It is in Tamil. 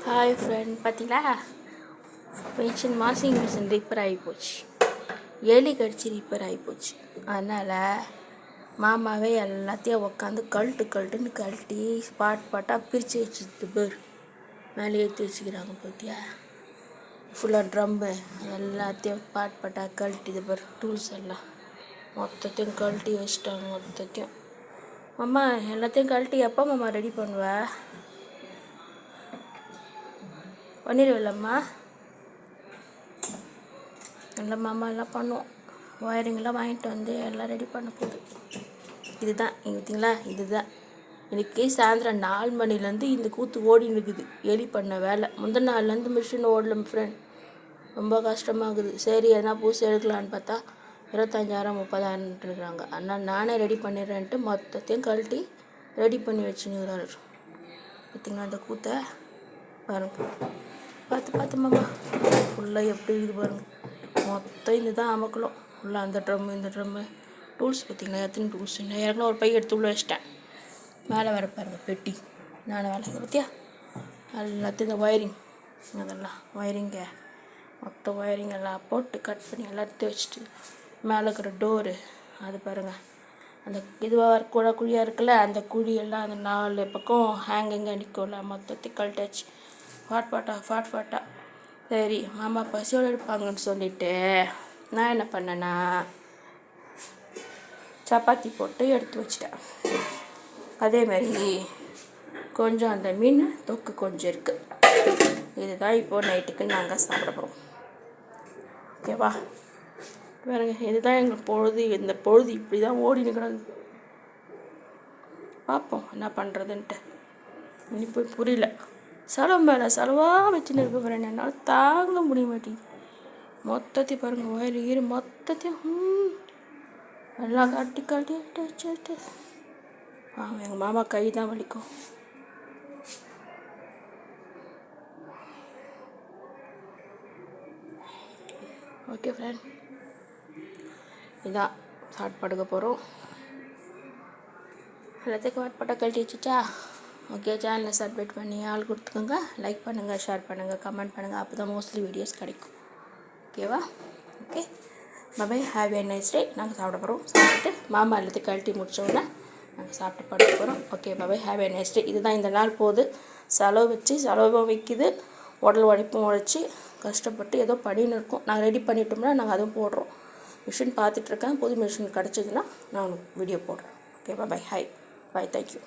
ஹாய் ஃப்ரெண்ட், பார்த்தீங்களா வாஷிங் மிஷின் ரிப்பேர் ஆகிப்போச்சு. எலி கடிச்சு ரிப்பேர் ஆகிப்போச்சு. அதனால் மாமாவே எல்லாத்தையும் உட்காந்து கழட்டுன்னு கழட்டி பாட்டாக பிரித்து வச்சுட்டு பேர் மேலே ஏற்றி வச்சுக்கிறாங்க. பார்த்தியா, ஃபுல்லாக ட்ரம்மு எல்லாத்தையும் பாட்டாக கழட்டிது பேர். டூல்ஸ் எல்லாம் மொத்தத்தையும் கழட்டி வச்சுட்டாங்க. மொத்தத்தையும் மாமா எல்லாத்தையும் கழட்டி எப்போ மாமா ரெடி பண்ணுவேன்? பண்ணிடுவில்லம்மா? நல்லா மாமா எல்லாம் பண்ணுவோம். ஒயரிங்கெல்லாம் வாங்கிட்டு வந்து எல்லாம் ரெடி பண்ண போகுது. இதுதான் பார்த்தீங்களா, இதுதான் இன்றைக்கி சாயந்தரம் 4 மணிலேருந்து இந்த கூத்து ஓடின்னு இருக்குது. எலி பண்ண வேலை. முந்தின நாள்லேருந்து மிஷின் ஓடல ஃப்ரெண்ட். ரொம்ப கஷ்டமாகுது. சரி எதனா பூசி எடுக்கலான்னு பார்த்தா 25,000 30,000ன்றாங்க. ஆனால் நானே ரெடி பண்ணிடுறேன்ட்டு மொத்தத்தையும் கழட்டி ரெடி பண்ணி வச்சுன்னுறாரு. பார்த்தீங்களா அந்த கூத்தை பாருங்க. பார்த்து மாமா ஃபுல்லாக எப்படி இருக்குது பாருங்க. மொத்தம் இது தான் அமக்கலாம். ஃபுல்லாக அந்த ட்ரம்மு இந்த ட்ரம்மு டூல்ஸ் பார்த்தீங்களா, எத்தனை டூல்ஸ். ஏற்கனவே ஒரு பை எடுத்து உள்ள வச்சிட்டேன். மேலே வர பாருங்கள் பெட்டி. நானும் வேலை பார்த்தியா எல்லாத்தையும் இந்த ஒயரிங் அதெல்லாம் ஒயரிங்க மொத்தம் ஒயரிங் எல்லாம் போட்டு கட் பண்ணி எல்லாத்தையும் வச்சுட்டு மேலே இருக்கிற டோரு அது பாருங்கள். அந்த இதுவாக கூட குழியாக இருக்குல்ல, அந்த குழியெல்லாம் அந்த 4 பக்கம் ஹேங்கிங்க நிற்கும்ல, மொத்தத்தையும் கழட்டாச்சு. ஃபாட். சரி மாமா பசியோடு இருப்பாங்கன்னு சொல்லிவிட்டு நான் என்ன பண்ணேன்னா சப்பாத்தி போட்டு எடுத்து வச்சிட்டேன். அதேமாதிரி கொஞ்சம் அந்த மீன் தொக்கு கொஞ்சம் இருக்குது. இதுதான் இப்போது நைட்டுக்கு நாங்கள் சாப்பிட போகிறோம். ஓகேவா பாருங்க, இதுதான் எங்கள் பொழுது. இந்த பொழுது இப்படி தான் ஓடினுக்கிறாங்க. பார்ப்போம் என்ன பண்ணுறதுன்ட்டு. இப்போ புரியல. செலவு மேலே செலவாக வச்சுன்னு இருக்க போகிறேன். என்னால் தாங்க முடிய மாட்டேங்குது. மொத்தத்தையும் பாருங்கள், ஒயர் மொத்தத்தையும் எல்லாம் கட்டி வச்சுட்டு எங்கள் மாமா கை தான் வலிக்கும். ஓகே ஃப்ரெண்ட், இதான் ஸ்டார்ட் படுக்க போகிறோம். எல்லாத்துக்கும் வாட்பாட்டாக கழட்டி வச்சுட்டா ஓகே. சேனலை சப்ஸ்கிரைப் பண்ணி ஆள் கொடுத்துக்கோங்க. லைக் பண்ணுங்கள், ஷேர் பண்ணுங்கள், கமெண்ட் பண்ணுங்கள். அப்போ தான் மோஸ்ட்லி வீடியோஸ் கிடைக்கும். ஓகேவா? Okay bye. Have a nice day. நாங்கள் சாப்பிட போகிறோம். சாப்பிட்டு மாமா எல்லாத்தையும் கழட்டி முடித்தோடனே நாங்கள் சாப்பிட்டு படுக்க போகிறோம். Okay bye. Have a nice day. இதுதான் இந்த நாள் போகுது. செலவும் வைக்குது, உடல் உழைப்பும் உழைச்சி கஷ்டப்பட்டு ஏதோ பண்ணின்னு இருக்கோம். நாங்கள் ரெடி பண்ணிட்டோம்னா நாங்கள் அதுவும் போடுறோம். மிஷின் பார்த்துட்ருக்கேன். புது மிஷின் கிடச்சிதுன்னா நான் வீடியோ போடுறேன். Okay bye. Hi bye. Thank you.